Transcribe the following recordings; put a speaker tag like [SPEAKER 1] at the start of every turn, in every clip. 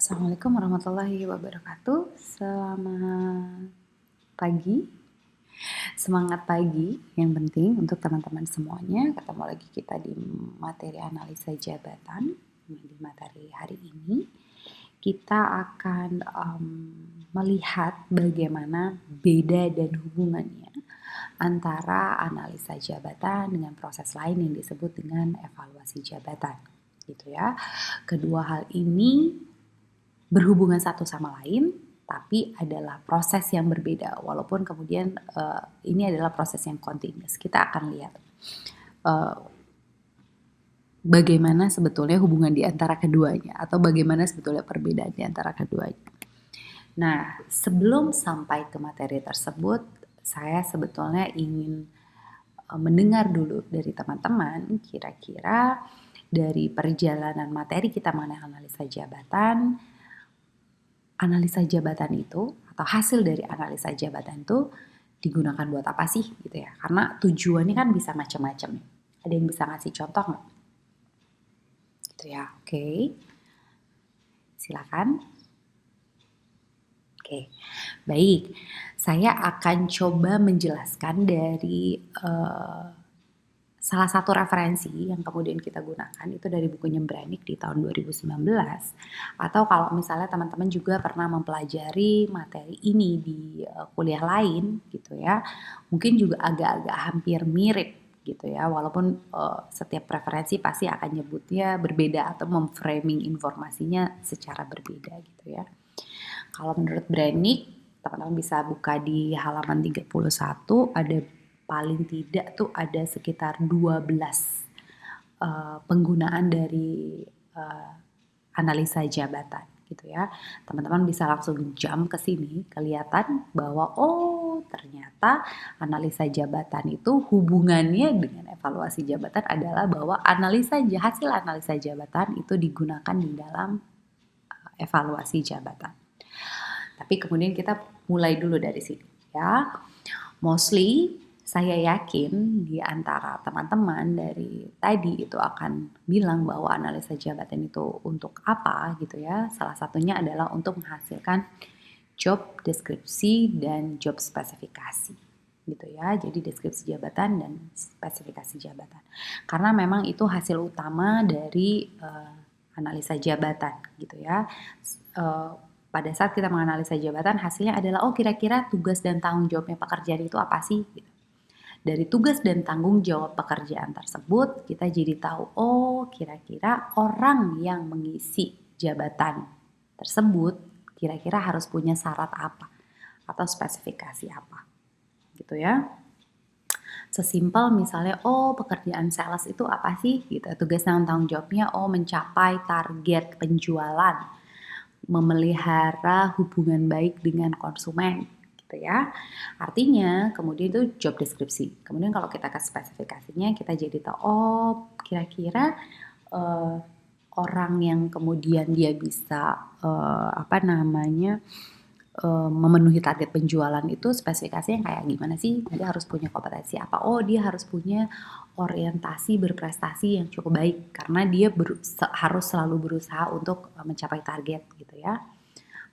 [SPEAKER 1] Assalamualaikum warahmatullahi wabarakatuh. Selamat pagi, semangat pagi yang penting untuk teman-teman semuanya. Ketemu lagi kita di materi analisa jabatan. Di materi hari ini kita akan melihat bagaimana beda dan hubungannya antara analisa jabatan dengan proses lain yang disebut dengan evaluasi jabatan, gitu ya. Kedua hal ini berhubungan satu sama lain, tapi adalah proses yang berbeda. Walaupun kemudian ini adalah proses yang continuous. Kita akan lihat bagaimana sebetulnya hubungan di antara keduanya, atau bagaimana sebetulnya perbedaan di antara keduanya. Nah, sebelum sampai ke materi tersebut, saya sebetulnya ingin mendengar dulu dari teman-teman, kira-kira dari perjalanan materi kita mengenai analisa jabatan itu atau hasil dari analisa jabatan itu digunakan buat apa sih gitu ya? Karena tujuannya kan bisa macam-macam. Ada yang bisa ngasih contoh nggak? Gitu ya, oke. Silakan. Oke, baik. Saya akan coba menjelaskan dari salah satu referensi yang kemudian kita gunakan itu dari bukunya Branik di tahun 2019, atau kalau misalnya teman-teman juga pernah mempelajari materi ini di kuliah lain gitu ya, mungkin juga agak-agak hampir mirip gitu ya, walaupun setiap referensi pasti akan nyebutnya berbeda atau memframing informasinya secara berbeda gitu ya. Kalau menurut Branik, teman-teman bisa buka di halaman 31, ada paling tidak tuh ada sekitar 12 penggunaan dari analisa jabatan gitu ya. Teman-teman bisa langsung jump ke sini, kelihatan bahwa ternyata analisa jabatan itu hubungannya dengan evaluasi jabatan adalah bahwa hasil analisa jabatan itu digunakan di dalam evaluasi jabatan. Tapi kemudian kita mulai dulu dari sini ya. Mostly saya yakin di antara teman-teman dari tadi itu akan bilang bahwa analisa jabatan itu untuk apa gitu ya. Salah satunya adalah untuk menghasilkan job deskripsi dan job spesifikasi gitu ya. Jadi deskripsi jabatan dan spesifikasi jabatan. Karena memang itu hasil utama dari analisa jabatan gitu ya. Pada saat kita menganalisa jabatan, hasilnya adalah kira-kira tugas dan tanggung jawabnya pekerjaan itu apa sih? Gitu. Dari tugas dan tanggung jawab pekerjaan tersebut, kita jadi tahu kira-kira orang yang mengisi jabatan tersebut kira-kira harus punya syarat apa atau spesifikasi apa, gitu ya. Sesimpel misalnya, pekerjaan sales itu apa sih? Gitu. Tugas dan tanggung jawabnya, mencapai target penjualan, memelihara hubungan baik dengan konsumen gitu ya. Artinya kemudian itu job deskripsi. Kemudian kalau kita ke spesifikasinya, kita jadi tahu kira-kira orang yang kemudian dia bisa memenuhi target penjualan itu spesifikasinya kayak gimana sih? Dia harus punya kompetensi apa? Dia harus punya orientasi berprestasi yang cukup baik karena dia harus selalu berusaha untuk mencapai target gitu ya.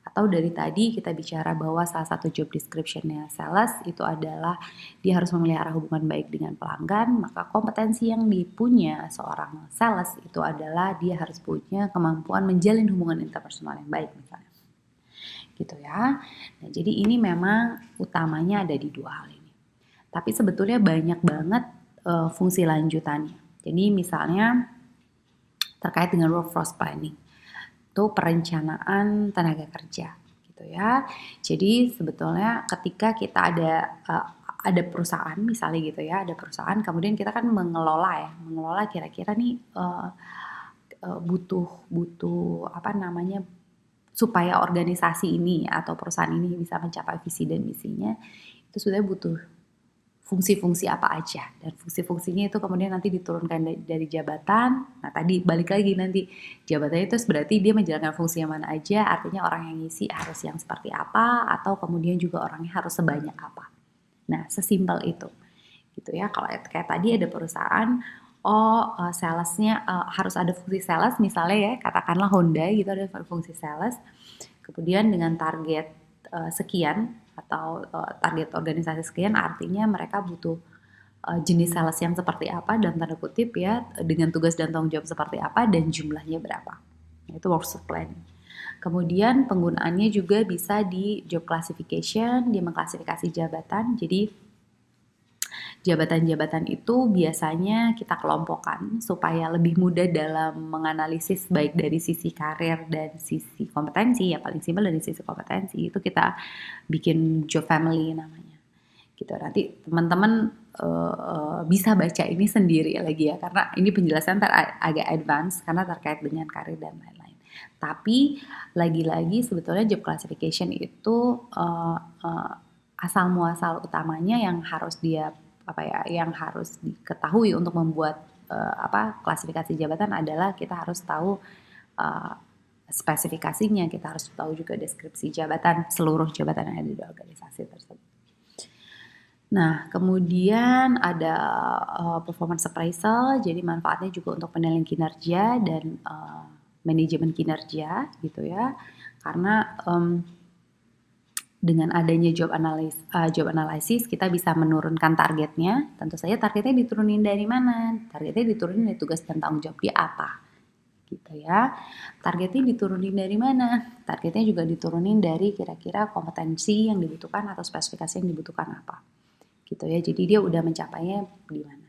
[SPEAKER 1] Atau dari tadi kita bicara bahwa salah satu job description-nya sales itu adalah dia harus memelihara hubungan baik dengan pelanggan, maka kompetensi yang dipunya seorang sales itu adalah dia harus punya kemampuan menjalin hubungan interpersonal yang baik misalnya. Gitu ya. Nah, jadi ini memang utamanya ada di dua hal ini. Tapi sebetulnya banyak banget fungsi lanjutannya. Jadi misalnya terkait dengan workforce planning, itu perencanaan tenaga kerja, gitu ya. Jadi sebetulnya ketika kita ada perusahaan misalnya gitu ya, ada perusahaan kemudian kita kan mengelola kira-kira nih butuh supaya organisasi ini atau perusahaan ini bisa mencapai visi dan misinya, itu sudah butuh fungsi-fungsi apa aja, dan fungsi-fungsinya itu kemudian nanti diturunkan dari jabatan. Nah tadi balik lagi nanti jabatannya itu berarti dia menjalankan fungsi yang mana aja, artinya orang yang ngisi harus yang seperti apa, atau kemudian juga orangnya harus sebanyak apa. Nah sesimpel itu gitu ya. Kalau kayak tadi ada perusahaan salesnya harus ada fungsi sales misalnya ya, katakanlah Honda gitu ada fungsi sales, kemudian dengan target sekian atau target organisasi sekian, artinya mereka butuh jenis sales yang seperti apa dalam tanda kutip ya, dengan tugas dan tanggung jawab seperti apa dan jumlahnya berapa. Itu workshop planning. Kemudian penggunaannya juga bisa di job classification, dia mengklasifikasi jabatan. Jadi jabatan-jabatan itu biasanya kita kelompokkan supaya lebih mudah dalam menganalisis baik dari sisi karir dan sisi kompetensi, ya paling simpel dari sisi kompetensi itu kita bikin job family namanya. Gitu. Nanti teman-teman bisa baca ini sendiri lagi ya, karena ini penjelasan agak advance karena terkait dengan karir dan lain-lain. Tapi lagi-lagi sebetulnya job classification itu asal muasal utamanya yang harus yang harus diketahui untuk membuat klasifikasi jabatan adalah kita harus tahu spesifikasinya, kita harus tahu juga deskripsi jabatan, seluruh jabatan yang ada di organisasi tersebut. Nah, kemudian ada performance appraisal, jadi manfaatnya juga untuk penilaian kinerja dan manajemen kinerja gitu ya. Karena dengan adanya job analysis kita bisa menurunkan targetnya. Tentu saja targetnya diturunin dari mana? Targetnya diturunin dari tugas dan tanggung jawab dia apa. Gitu ya. Targetnya diturunin dari mana? Targetnya juga diturunin dari kira-kira kompetensi yang dibutuhkan atau spesifikasi yang dibutuhkan apa. Gitu ya. Jadi dia udah mencapainya di mana.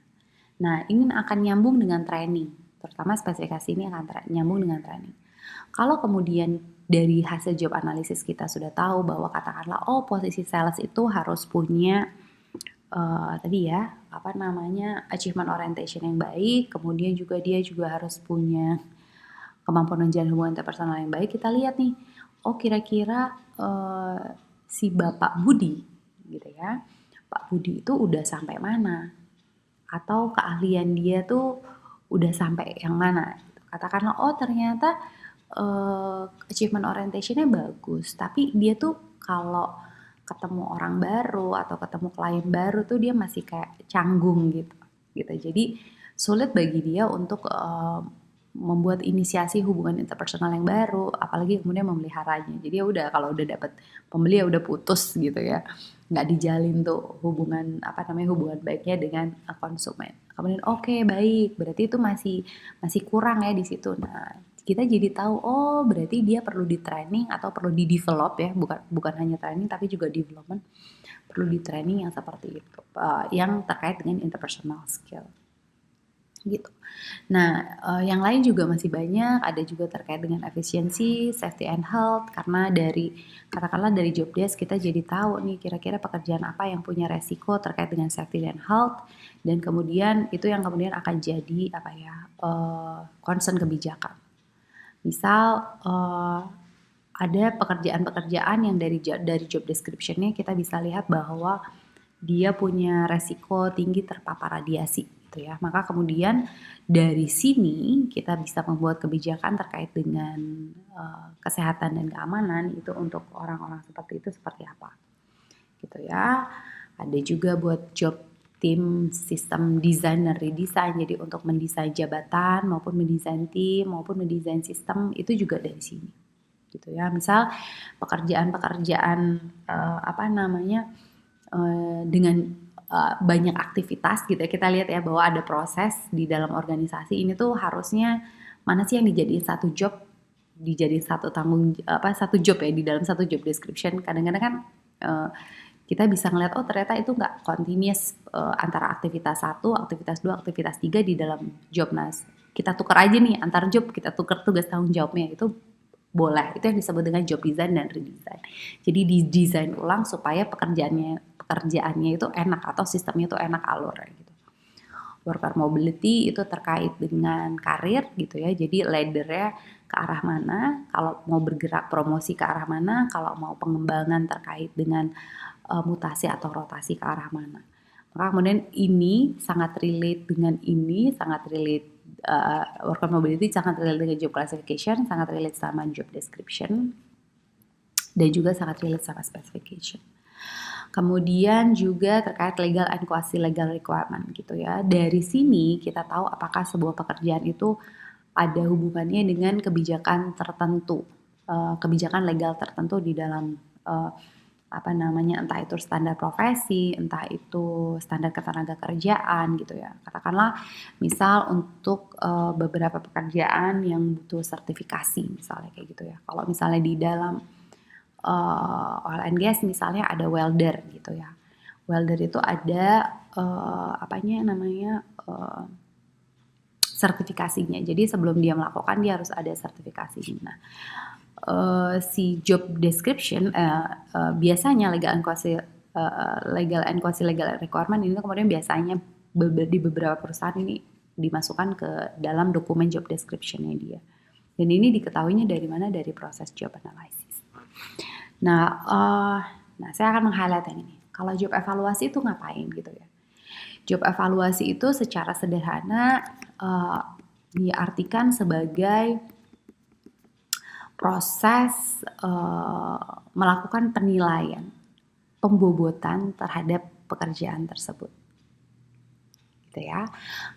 [SPEAKER 1] Nah, ini akan nyambung dengan training. Terutama spesifikasi ini akan nyambung dengan training. Kalau kemudian dari hasil job analisis kita sudah tahu bahwa katakanlah posisi sales itu harus punya achievement orientation yang baik, kemudian juga dia juga harus punya kemampuan menjalin hubungan interpersonal yang baik. Kita lihat nih, kira-kira si Bapak Budi gitu ya, Pak Budi itu udah sampai mana, atau keahlian dia tuh udah sampai yang mana. Katakanlah ternyata achievement orientation-nya bagus, tapi dia tuh kalau ketemu orang baru atau ketemu klien baru tuh dia masih kayak canggung gitu. Jadi sulit bagi dia untuk membuat inisiasi hubungan interpersonal yang baru, apalagi kemudian memeliharanya. Jadi ya udah, kalau udah dapet pembeli ya udah putus gitu ya, nggak dijalin tuh hubungan hubungan baiknya dengan konsumen. Kemudian baik, berarti itu masih kurang ya di situ. Nah, kita jadi tahu berarti dia perlu di training atau perlu di develop ya, bukan hanya training tapi juga development, perlu di training yang seperti itu, yang terkait dengan interpersonal skill gitu. Nah, yang lain juga masih banyak, ada juga terkait dengan efisiensi, safety and health, karena katakanlah dari job desk kita jadi tahu nih kira-kira pekerjaan apa yang punya resiko terkait dengan safety and health, dan kemudian itu yang kemudian akan jadi concern kebijakan. Misal ada pekerjaan-pekerjaan yang dari job description-nya kita bisa lihat bahwa dia punya resiko tinggi terpapar radiasi gitu ya. Maka kemudian dari sini kita bisa membuat kebijakan terkait dengan kesehatan dan keamanan itu untuk orang-orang seperti itu seperti apa. Gitu ya. Ada juga buat job tim sistem desain dan redesign, jadi untuk mendesain jabatan maupun mendesain tim maupun mendesain sistem itu juga dari sini gitu ya. Misal pekerjaan-pekerjaan dengan banyak aktivitas gitu ya, kita lihat ya bahwa ada proses di dalam organisasi ini tuh harusnya mana sih yang dijadiin satu job, dijadiin satu job ya di dalam satu job description. Kadang-kadang kan kita bisa ngeliat ternyata itu nggak continuous antara aktivitas 1, aktivitas 2, aktivitas 3 di dalam job. Nah, kita tukar aja nih antar job, kita tukar tugas tanggung jawabnya, itu boleh. Itu yang disebut dengan job design dan redesign. Jadi didesain ulang supaya pekerjaannya itu enak atau sistemnya itu enak alur gitu. Worker mobility itu terkait dengan karir gitu ya. Jadi ladder-nya ke arah mana, kalau mau bergerak promosi ke arah mana, kalau mau pengembangan terkait dengan mutasi atau rotasi ke arah mana. Maka kemudian ini sangat relate dengan worker mobility sangat relate dengan job classification, sangat relate sama job description, dan juga sangat relate sama specification. Kemudian juga terkait legal and quasi legal requirement gitu ya. Dari sini kita tahu apakah sebuah pekerjaan itu ada hubungannya dengan kebijakan tertentu, kebijakan legal tertentu di dalam entah itu standar profesi, entah itu standar ketenaga kerjaan gitu ya. Katakanlah misal untuk beberapa pekerjaan yang butuh sertifikasi misalnya kayak gitu ya. Kalau misalnya di dalam oil and gas misalnya ada welder gitu ya. Welder itu ada sertifikasinya. Jadi sebelum dia melakukan dia harus ada sertifikasinya. Nah, si job description biasanya legal and quasi legal requirement ini kemudian biasanya di beberapa perusahaan ini dimasukkan ke dalam dokumen job description-nya dia. Dan ini diketahuinya dari mana? Dari proses job analysis. Nah, saya akan meng-highlight yang ini. Kalau job evaluasi itu ngapain gitu ya? Job evaluasi itu secara sederhana diartikan sebagai proses melakukan penilaian, pembobotan terhadap pekerjaan tersebut. Gitu ya.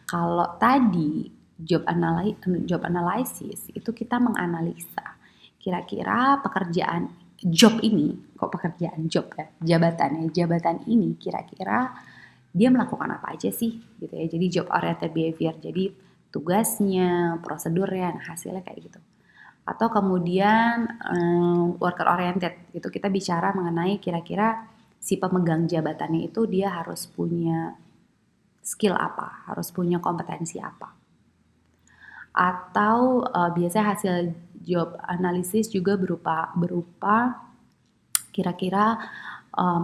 [SPEAKER 1] Kalau tadi job analysis itu kita menganalisa kira-kira pekerjaan job ini, jabatan ini kira-kira dia melakukan apa aja sih gitu ya. Jadi job oriented behavior, jadi tugasnya, prosedurnya, hasilnya kayak gitu. Atau kemudian worker oriented, itu kita bicara mengenai kira-kira si pemegang jabatannya itu dia harus punya skill apa, harus punya kompetensi apa. Atau biasanya hasil job analisis juga berupa kira-kira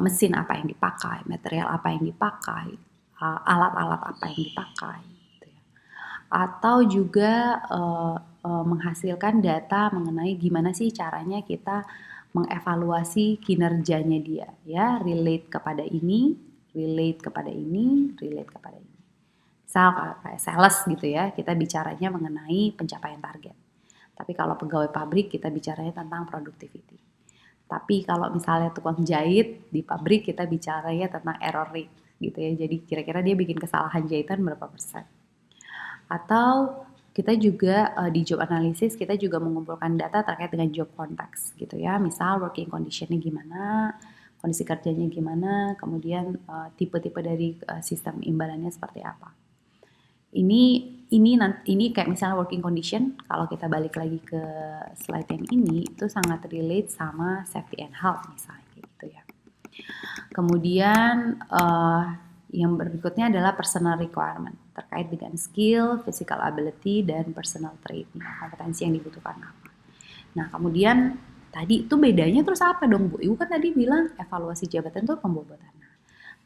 [SPEAKER 1] mesin apa yang dipakai, material apa yang dipakai, alat-alat apa yang dipakai, gitu ya. Atau juga menghasilkan data mengenai gimana sih caranya kita mengevaluasi kinerjanya dia, ya, relate kepada ini. Misal kayak sales gitu ya, kita bicaranya mengenai pencapaian target. Tapi kalau pegawai pabrik kita bicaranya tentang productivity. Tapi kalau misalnya tukang jahit di pabrik kita bicaranya tentang error rate gitu ya. Jadi kira-kira dia bikin kesalahan jahitan berapa persen. Atau kita juga di job analysis kita juga mengumpulkan data terkait dengan job context gitu ya. Misal working conditionnya gimana, kondisi kerjanya gimana, kemudian tipe-tipe dari sistem imbalannya seperti apa. Ini kayak misalnya working condition, kalau kita balik lagi ke slide yang ini itu sangat relate sama safety and health misalnya gitu ya. Kemudian yang berikutnya adalah personal requirement terkait dengan skill, physical ability, dan personal trait, kompetensi yang dibutuhkan apa. Nah kemudian tadi itu bedanya terus apa dong Bu? Ibu kan tadi bilang evaluasi jabatan itu pembobotan. Nah,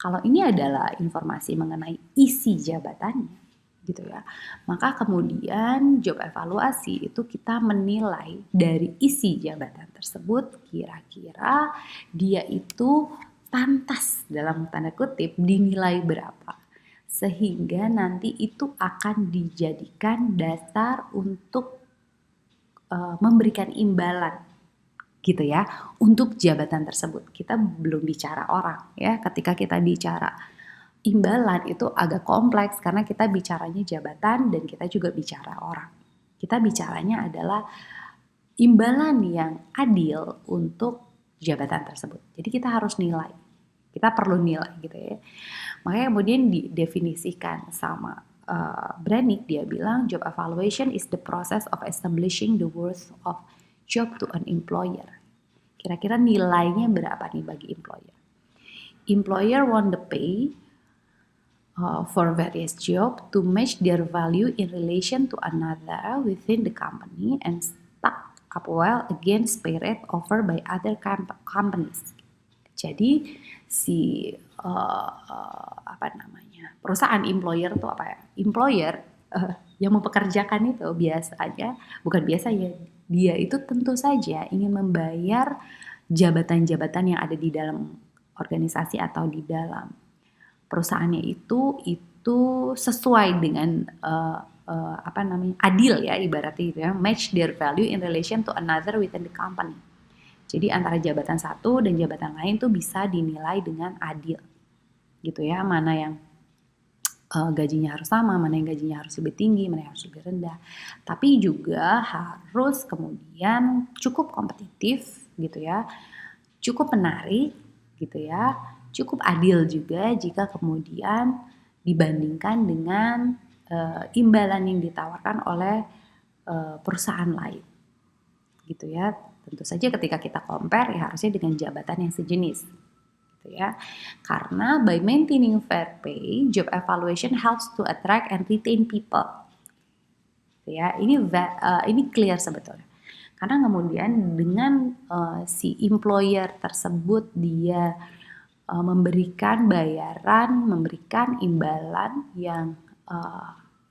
[SPEAKER 1] kalau ini adalah informasi mengenai isi jabatannya gitu ya. Maka kemudian job evaluasi itu kita menilai dari isi jabatan tersebut kira-kira dia itu pantas dalam tanda kutip dinilai berapa. Sehingga nanti itu akan dijadikan dasar untuk memberikan imbalan gitu ya untuk jabatan tersebut. Kita belum bicara orang ya. Ketika kita bicara imbalan itu agak kompleks karena kita bicaranya jabatan dan kita juga bicara orang. Kita bicaranya adalah imbalan yang adil untuk jabatan tersebut. Jadi kita harus nilai. Kita perlu nilai gitu ya. Makanya kemudian didefinisikan sama Brannick, dia bilang job evaluation is the process of establishing the worth of job to an employer. Kira-kira nilainya berapa nih bagi employer? Employer want the pay for various job to match their value in relation to another within the company and stack up well against pay rate offered by other companies. Jadi si perusahaan employer itu apa ya? Employer yang mempekerjakan itu dia itu tentu saja ingin membayar jabatan-jabatan yang ada di dalam organisasi atau di dalam perusahaannya itu sesuai dengan adil ya ibaratnya gitu ya, match their value in relation to another within the company. Jadi antara jabatan satu dan jabatan lain tuh bisa dinilai dengan adil gitu ya, mana yang gajinya harus sama, mana yang gajinya harus lebih tinggi, mana yang harus lebih rendah. Tapi juga harus kemudian cukup kompetitif gitu ya, cukup menarik gitu ya, cukup adil juga jika kemudian dibandingkan dengan imbalan yang ditawarkan oleh perusahaan lain gitu ya. Tentu saja ketika kita compare ya harusnya dengan jabatan yang sejenis gitu ya. Karena by maintaining fair pay, job evaluation helps to attract and retain people. Gitu ya, ini clear sebetulnya. Karena kemudian dengan si employer tersebut dia memberikan bayaran, memberikan imbalan yang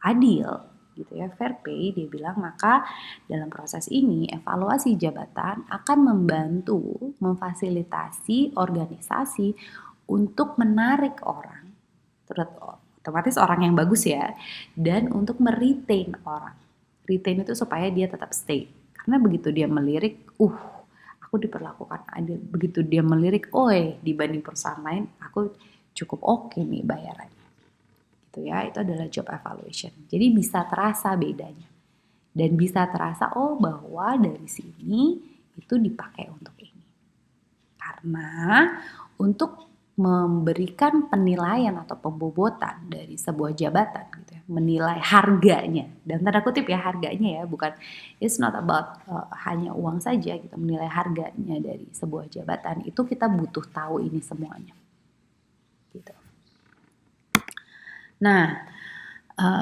[SPEAKER 1] adil gitu ya, fair pay, dia bilang, maka dalam proses ini evaluasi jabatan akan membantu memfasilitasi organisasi untuk menarik orang, otomatis orang yang bagus ya, dan untuk meretain orang. Retain itu supaya dia tetap stay, karena begitu dia melirik, aku diperlakukan adil, begitu dia melirik, dibanding perusahaan lain aku cukup oke nih bayarannya. Gitu ya, itu adalah job evaluation. Jadi bisa terasa bedanya. Dan bisa terasa bahwa dari sini itu dipakai untuk ini. Karena untuk memberikan penilaian atau pembobotan dari sebuah jabatan gitu ya, menilai harganya, dan tanda kutip ya harganya ya, bukan, it's not about hanya uang saja gitu, menilai harganya dari sebuah jabatan itu kita butuh tahu ini semuanya gitu. Nah,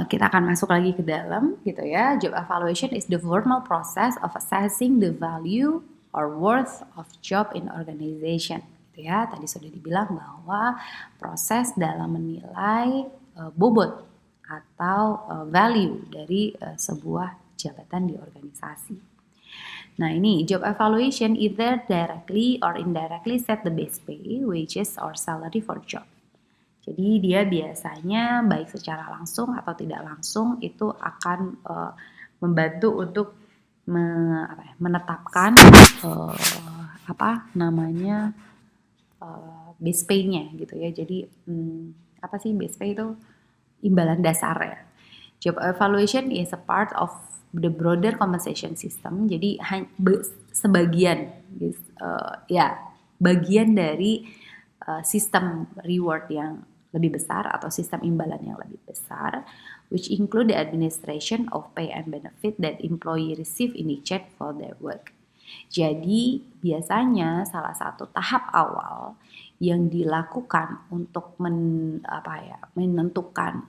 [SPEAKER 1] kita akan masuk lagi ke dalam gitu ya. Job evaluation is the formal process of assessing the value or worth of job in organization. Gitu ya. Tadi sudah dibilang bahwa proses dalam menilai bobot atau value dari sebuah jabatan di organisasi. Nah, ini job evaluation either directly or indirectly set the base pay, wages, or salary for job. Jadi dia biasanya baik secara langsung atau tidak langsung itu akan membantu untuk menetapkan base pay-nya gitu ya. Jadi apa sih base pay itu? Imbalan dasar ya. Job evaluation is a part of the broader compensation system. Jadi sebagian bagian dari sistem reward yang lebih besar atau sistem imbalan yang lebih besar, which include the administration of pay and benefit that employee receive in exchange for their work. Jadi biasanya salah satu tahap awal yang dilakukan untuk menentukan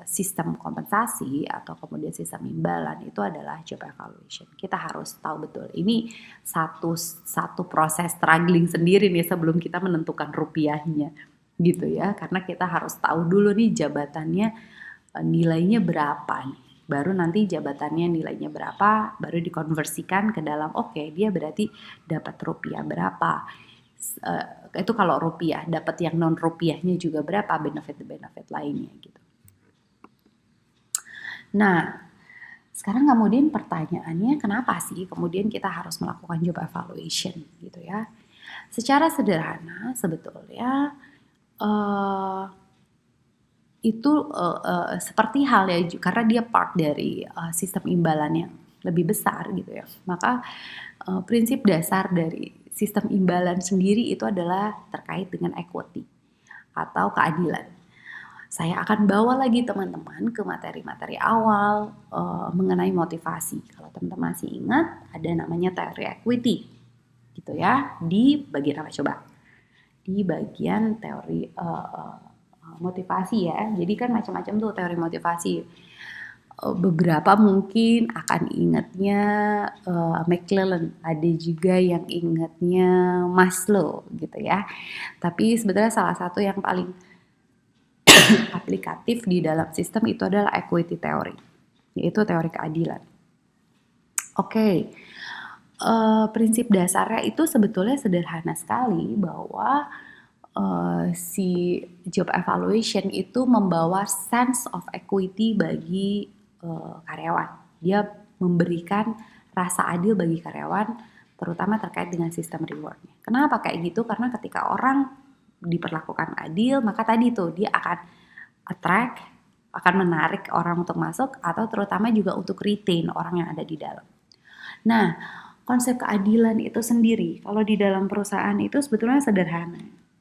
[SPEAKER 1] sistem kompensasi atau kemudian sistem imbalan itu adalah job evaluation. Kita harus tahu betul ini satu proses struggling sendiri nih sebelum kita menentukan rupiahnya gitu ya, karena kita harus tahu dulu nih jabatannya nilainya berapa nih, baru nanti jabatannya nilainya berapa baru dikonversikan ke dalam dia berarti dapat rupiah berapa. Itu kalau rupiah, dapat yang non rupiahnya juga berapa, benefit lainnya gitu. Nah, sekarang kemudian pertanyaannya kenapa sih kemudian kita harus melakukan job evaluation gitu ya. Secara sederhana sebetulnya itu seperti halnya karena dia part dari sistem imbalan yang lebih besar gitu ya. Maka prinsip dasar dari sistem imbalan sendiri itu adalah terkait dengan equity atau keadilan. Saya akan bawa lagi teman-teman ke materi-materi awal mengenai motivasi. Kalau teman-teman masih ingat, ada namanya teori equity, gitu ya. Di bagian apa coba? Di bagian teori motivasi ya. Jadi kan macam-macam tuh teori motivasi. Beberapa mungkin akan ingatnya McClellan, ada juga yang ingatnya Maslow, gitu ya. Tapi sebetulnya salah satu yang paling aplikatif di dalam sistem itu adalah equity theory, yaitu teori keadilan. Prinsip dasarnya itu sebetulnya sederhana sekali bahwa si job evaluation itu membawa sense of equity bagi karyawan. Dia memberikan rasa adil bagi karyawan terutama terkait dengan sistem rewardnya. Kenapa kayak gitu? Karena ketika orang diperlakukan adil, maka tadi tuh dia akan attract, akan menarik orang untuk masuk, atau terutama juga untuk retain orang yang ada di dalam. Nah, konsep keadilan itu sendiri, kalau di dalam perusahaan itu sebetulnya sederhana.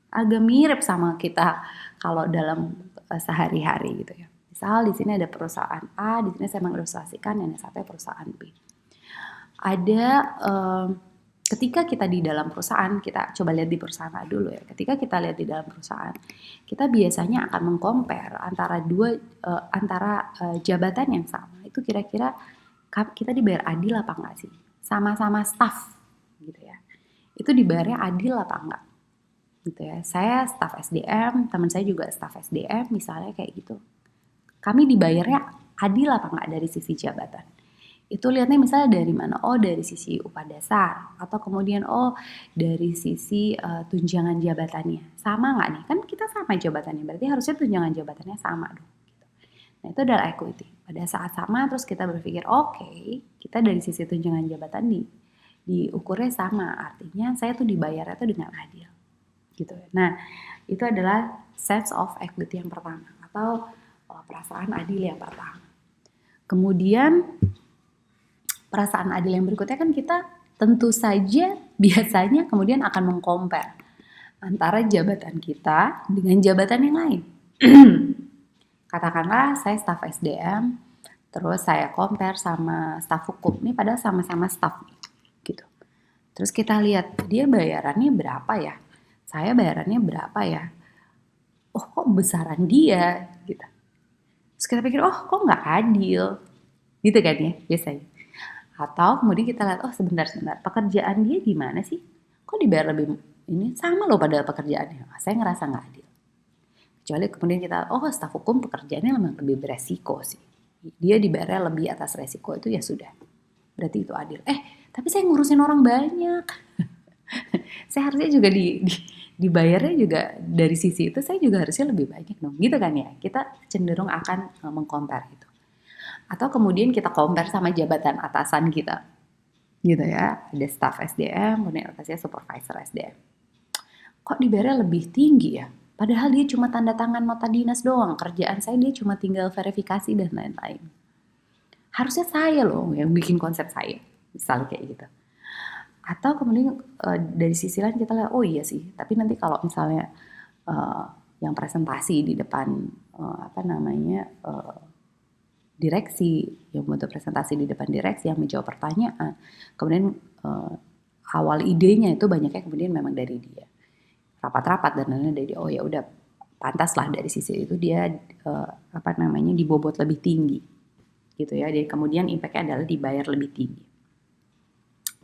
[SPEAKER 1] Agak mirip sama kita kalau dalam sehari-hari gitu ya. Misal di sini ada perusahaan A, di sini saya mengilustrasikan yang satu perusahaan B. Ada ketika kita di dalam perusahaan, kita coba lihat di perusahaan A dulu ya. Ketika kita lihat di dalam perusahaan, kita biasanya akan mengcompare antara jabatan yang sama. Itu kira-kira kita dibayar adil apa enggak sih? Sama-sama staff gitu ya. Itu dibayarnya adil apa enggak? Gitu ya. Saya staff SDM, teman saya juga staff SDM misalnya kayak gitu. Kami dibayarnya adil apa enggak dari sisi jabatan? Itu lihatnya misalnya dari mana? Oh, dari sisi upah dasar, atau kemudian dari sisi tunjangan jabatannya. Sama nggak nih? Kan kita sama jabatannya, berarti harusnya tunjangan jabatannya sama dong. Gitu. Nah, itu adalah equity. Pada saat sama terus kita berpikir, oke, kita dari sisi tunjangan jabatan diukurnya sama, artinya saya tuh dibayarnya tuh dengan adil. Gitu. Nah, itu adalah sense of equity yang pertama, atau perasaan adil yang pertama. Kemudian perasaan adil yang berikutnya kan kita tentu saja biasanya kemudian akan mengcompare antara jabatan kita dengan jabatan yang lain. Katakanlah saya staf SDM, terus saya compare sama staf hukum. Ini padahal sama-sama staf gitu. Terus kita lihat dia bayarannya berapa ya? Saya bayarannya berapa ya? Oh, kok besaran dia gitu. Terus kita pikir, oh kok nggak adil? Gitu kan ya biasanya. Atau kemudian kita lihat, oh sebentar, pekerjaan dia gimana sih? Kok dibayar lebih ini? Sama loh padahal pekerjaannya. Saya ngerasa nggak adil. Kecuali kemudian kita, oh staf hukum pekerjaannya memang lebih beresiko sih. Dia dibayar lebih atas resiko, itu ya sudah. Berarti itu adil. Tapi saya ngurusin orang banyak. Saya harusnya juga dibayarnya juga dari sisi itu, saya juga harusnya lebih banyak dong. Gitu kan ya. Kita cenderung akan mengcompare itu. Atau kemudian kita compare sama jabatan atasan kita gitu ya, ada staff SDM, kemudian atasnya supervisor SDM. Kok dibayarnya lebih tinggi ya? Padahal dia cuma tanda tangan nota dinas doang, kerjaan saya dia cuma tinggal verifikasi dan lain-lain. Harusnya saya loh yang bikin konsep saya, misalnya kayak gitu. Atau kemudian dari sisi lain kita lihat, oh iya sih, tapi nanti kalau misalnya yang presentasi di depan direksi, yang membentuk presentasi di depan direksi, yang menjawab pertanyaan, kemudian awal idenya itu banyaknya kemudian memang dari dia, rapat-rapat dan lain-lain dari dia. Oh ya udah, pantas lah dari sisi itu dia dibobot lebih tinggi gitu ya. Dan kemudian impactnya adalah dibayar lebih tinggi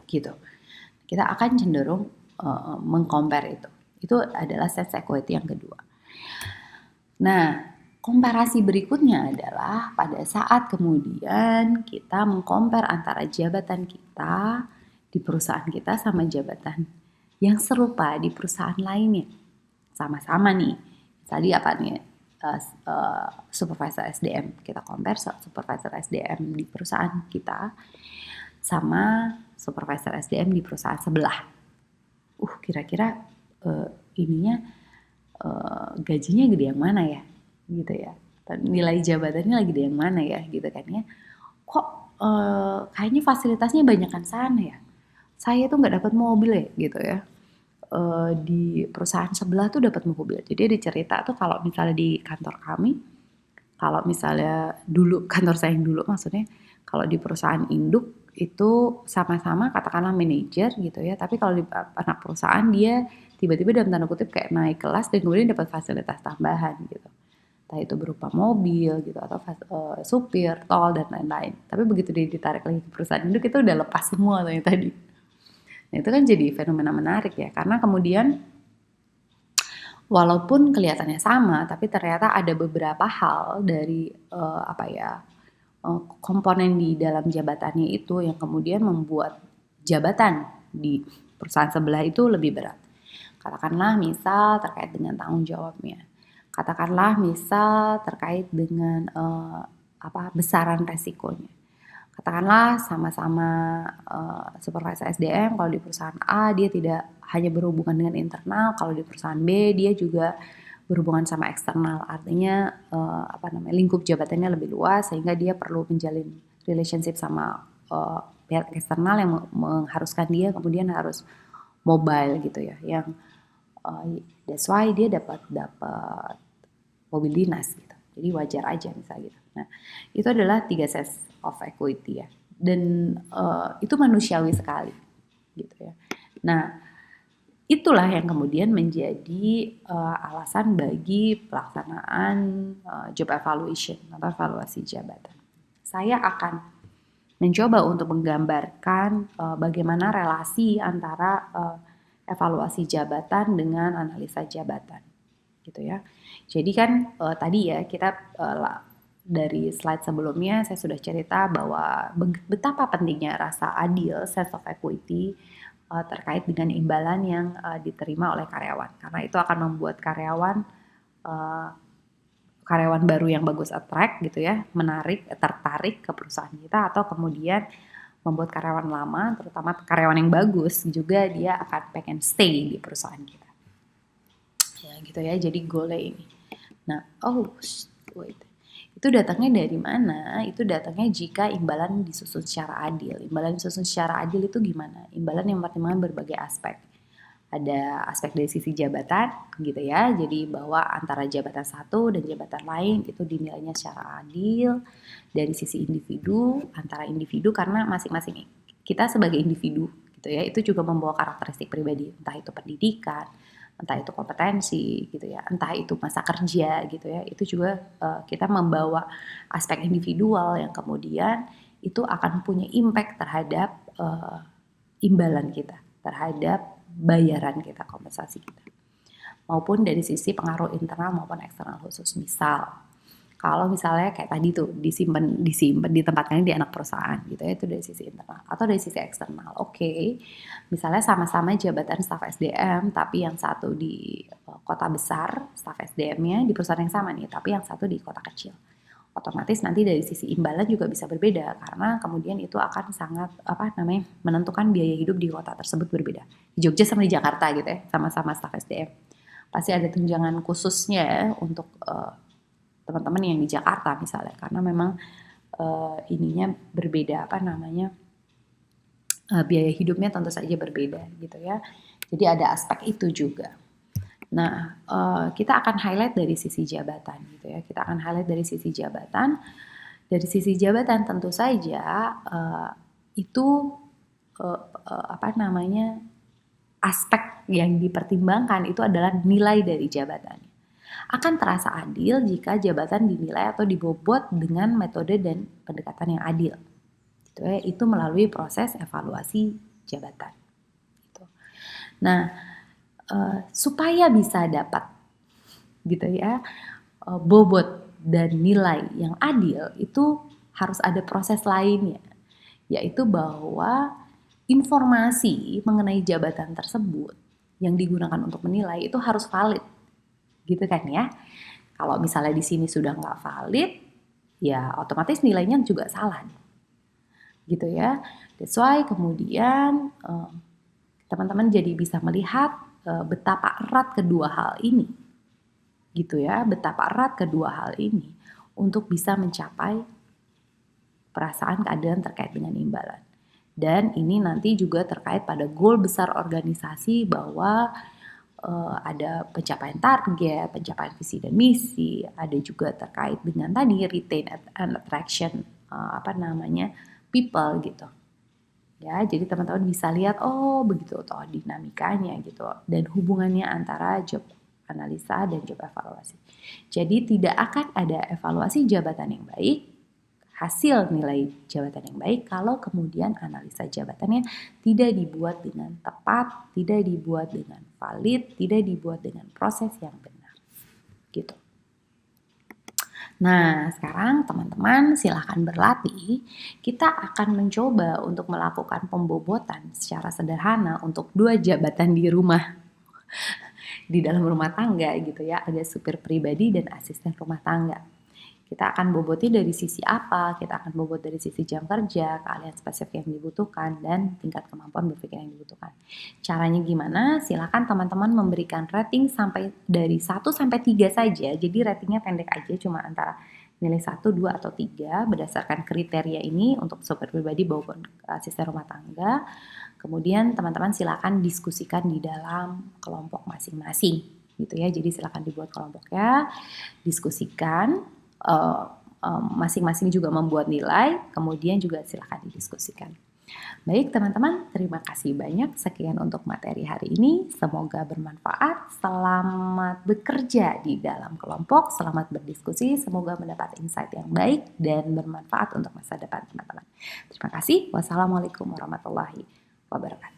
[SPEAKER 1] gitu. Kita akan cenderung mengcompare itu adalah sense equity yang kedua. Nah, komparasi berikutnya adalah pada saat kemudian kita mengcompare antara jabatan kita di perusahaan kita sama jabatan yang serupa di perusahaan lainnya. Sama-sama nih, tadi apa nih, supervisor SDM, kita compare supervisor SDM di perusahaan kita sama supervisor SDM di perusahaan sebelah. Kira-kira gajinya gede yang mana ya? Gitu ya, nilai jabatannya lagi di yang mana ya, gitu kan ya. Kok kayaknya fasilitasnya banyakan sana ya, saya tuh nggak dapat mobil ya, gitu ya. Di perusahaan sebelah tuh dapat mobil. Jadi ada cerita tuh, kalau misalnya di kantor kami, kalau misalnya dulu kantor saya yang dulu maksudnya, kalau di perusahaan induk itu sama-sama katakanlah manajer gitu ya, tapi kalau di anak perusahaan dia tiba-tiba dalam tanda kutip kayak naik kelas dan kemudian dapat fasilitas tambahan gitu. Entah itu berupa mobil gitu, atau supir, tol dan lain-lain. Tapi begitu dia ditarik lagi ke perusahaan induk, itu udah lepas semua yang tadi. Nah, itu kan jadi fenomena menarik ya, karena kemudian walaupun kelihatannya sama, tapi ternyata ada beberapa hal dari komponen di dalam jabatannya itu yang kemudian membuat jabatan di perusahaan sebelah itu lebih berat. Katakanlah misal terkait dengan tanggung jawabnya. Katakanlah misal terkait dengan besaran resikonya. Katakanlah sama-sama supervisor SDM, kalau di perusahaan A dia tidak hanya berhubungan dengan internal, kalau di perusahaan B dia juga berhubungan sama eksternal. Artinya lingkup jabatannya lebih luas sehingga dia perlu menjalin relationship sama pihak eksternal yang mengharuskan dia kemudian harus mobile gitu ya. Yang that's why dia dapat mobil dinas gitu. Jadi wajar aja misalnya gitu. Nah, itu adalah 3 sense of equity ya. Dan itu manusiawi sekali gitu ya. Nah, itulah yang kemudian menjadi alasan bagi pelaksanaan job evaluation atau evaluasi jabatan. Saya akan mencoba untuk menggambarkan bagaimana relasi antara evaluasi jabatan dengan analisa jabatan gitu ya. Jadi kan tadi ya kita dari slide sebelumnya saya sudah cerita bahwa betapa pentingnya rasa adil, sense of equity terkait dengan imbalan yang diterima oleh karyawan. Karena itu akan membuat karyawan baru yang bagus attract gitu ya, menarik, tertarik ke perusahaan kita, atau kemudian membuat karyawan lama, terutama karyawan yang bagus juga dia akan pengen stay di perusahaan kita. Ya gitu ya, jadi goalnya ini. Nah, wait. Itu datangnya dari mana? Itu datangnya jika imbalan disusun secara adil. Imbalan disusun secara adil itu gimana? Imbalan yang mempertimbangkan berbagai aspek. Ada aspek dari sisi jabatan gitu ya. Jadi bahwa antara jabatan satu dan jabatan lain itu dinilainya secara adil. Dari sisi individu, antara individu karena masing-masing kita sebagai individu gitu ya, itu juga membawa karakteristik pribadi, entah itu pendidikan, entah itu kompetensi gitu ya, entah itu masa kerja gitu ya, itu juga kita membawa aspek individual yang kemudian itu akan punya impact terhadap imbalan kita, terhadap bayaran kita, kompensasi kita, maupun dari sisi pengaruh internal maupun eksternal khusus. Misal kalau misalnya kayak tadi tuh disimpan ditempatkan di anak perusahaan gitu ya, itu dari sisi internal atau dari sisi eksternal. Oke. Misalnya sama-sama jabatan staf SDM tapi yang satu di kota besar staf SDM-nya di perusahaan yang sama nih, tapi yang satu di kota kecil. Otomatis nanti dari sisi imbalan juga bisa berbeda karena kemudian itu akan sangat menentukan biaya hidup di kota tersebut berbeda. Di Jogja sama di Jakarta gitu ya, sama-sama staf SDM. Pasti ada tunjangan khususnya untuk teman-teman yang di Jakarta misalnya, karena memang ininya berbeda biaya hidupnya tentu saja berbeda gitu ya. Jadi ada aspek itu juga. Nah, kita akan highlight dari sisi jabatan gitu ya. Kita akan highlight dari sisi jabatan. Dari sisi jabatan tentu saja itu aspek yang dipertimbangkan itu adalah nilai dari jabatannya. Akan terasa adil jika jabatan dinilai atau dibobot dengan metode dan pendekatan yang adil. Gitu ya, itu melalui proses evaluasi jabatan. Gitu. Nah, supaya bisa dapat gitu ya bobot dan nilai yang adil itu harus ada proses lainnya, yaitu bahwa informasi mengenai jabatan tersebut yang digunakan untuk menilai itu harus valid. Gitu kan ya. Kalau misalnya di sini sudah nggak valid, ya otomatis nilainya juga salah. Gitu ya. That's why kemudian teman-teman jadi bisa melihat betapa erat kedua hal ini. Gitu ya, betapa erat kedua hal ini untuk bisa mencapai perasaan keadilan terkait dengan imbalan. Dan ini nanti juga terkait pada goal besar organisasi bahwa ada pencapaian target, pencapaian visi dan misi, ada juga terkait dengan tadi retain and attraction people gitu. Ya, jadi teman-teman bisa lihat begitu toh dinamikanya gitu dan hubungannya antara job analisa dan job evaluasi. Jadi tidak akan ada evaluasi jabatan yang baik, hasil nilai jabatan yang baik kalau kemudian analisa jabatannya tidak dibuat dengan tepat, tidak dibuat dengan valid, tidak dibuat dengan proses yang benar. Gitu. Nah, sekarang teman-teman silahkan berlatih. Kita akan mencoba untuk melakukan pembobotan secara sederhana untuk 2 jabatan di rumah. Di dalam rumah tangga gitu ya, ada supir pribadi dan asisten rumah tangga. Kita akan boboti dari sisi apa? Kita akan bobot dari sisi jam kerja, keahlian spesifik yang dibutuhkan, dan tingkat kemampuan berpikir yang dibutuhkan. Caranya gimana? Silakan teman-teman memberikan rating sampai dari 1 sampai 3 saja. Jadi ratingnya pendek aja, cuma antara nilai 1, 2, atau 3 berdasarkan kriteria ini untuk sopir pribadi maupun asisten rumah tangga. Kemudian teman-teman silakan diskusikan di dalam kelompok masing-masing gitu ya. Jadi silakan dibuat kelompoknya, diskusikan, masing-masing juga membuat nilai, kemudian juga silakan didiskusikan. Baik teman-teman, terima kasih banyak. Sekian untuk materi hari ini. Semoga bermanfaat. Selamat bekerja di dalam kelompok, selamat berdiskusi. Semoga mendapat insight yang baik dan bermanfaat untuk masa depan teman-teman. Terima kasih. Wassalamualaikum warahmatullahi wabarakatuh.